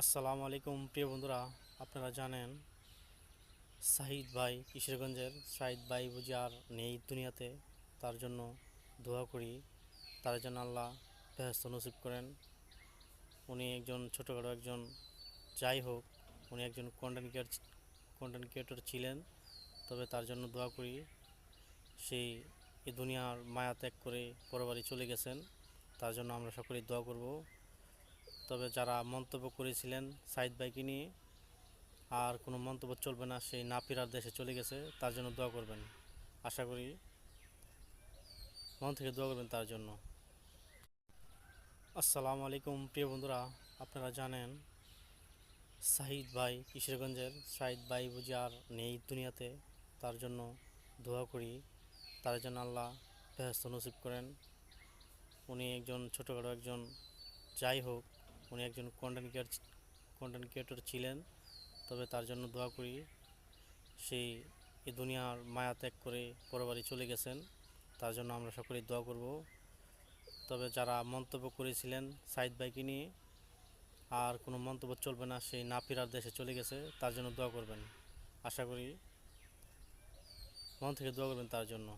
আসসালামু আলাইকুম প্রিয় বন্ধুরা। আপনারা জানেন সাহিদ ভাই, কিশোরগঞ্জের সাহিদ ভাই বুঝি আর নেই দুনিয়াতে। তার জন্য দোয়া করি, তার জন্য আল্লাহ বেহেশত নসিব করেন। উনি একজন ছোটোখাটো একজন, যাই হোক, উনি একজন কন্টেন্ট ক্রিয়েটর ছিলেন। তবে তার জন্য দোয়া করি, সেই এই দুনিয়ার মায়া ত্যাগ করে পরবারে চলে গেছেন। তার জন্য আমরা সকলেই দোয়া করব। তবে যারা মন্তব্য করেছিলেন সাহিদ ভাইকে নিয়ে, আর কোনো মন্তব্য চলবে না, সেই না ফেরার দেশে চলে গেছে, তার জন্য দোয়া করবেন। আশা করি মন থেকে দোয়া করবেন তার জন্য। আসসালামু আলাইকুম প্রিয় বন্ধুরা। আপনারা জানেন সাহিদ ভাই, কিশোরগঞ্জের সাহিদ ভাই বুঝি আর নেই দুনিয়াতে। তার জন্য দোয়া করি, তার জন্য আল্লাহ বেহেশত নসিব করেন। উনি একজন ছোটোখাটো একজন, যাই হোক, উনি একজন কন্টেন্ট ক্রিয়েটর ছিলেন। তবে তার জন্য দোয়া করি, সেই এই দুনিয়ার মায়া ত্যাগ করে পরবারে চলে গেছেন। তার জন্য আমরা সকলেই দোয়া করব। তবে যারা মন্তব্য করেছিলেন সাইদ ভাইকে নিয়ে, আর কোনো মন্তব্য চলবে না, সেই না ফেরার দেশে চলে গেছে, তার জন্য দোয়া করবেন। আশা করি মন থেকে দোয়া করবেন তার জন্য।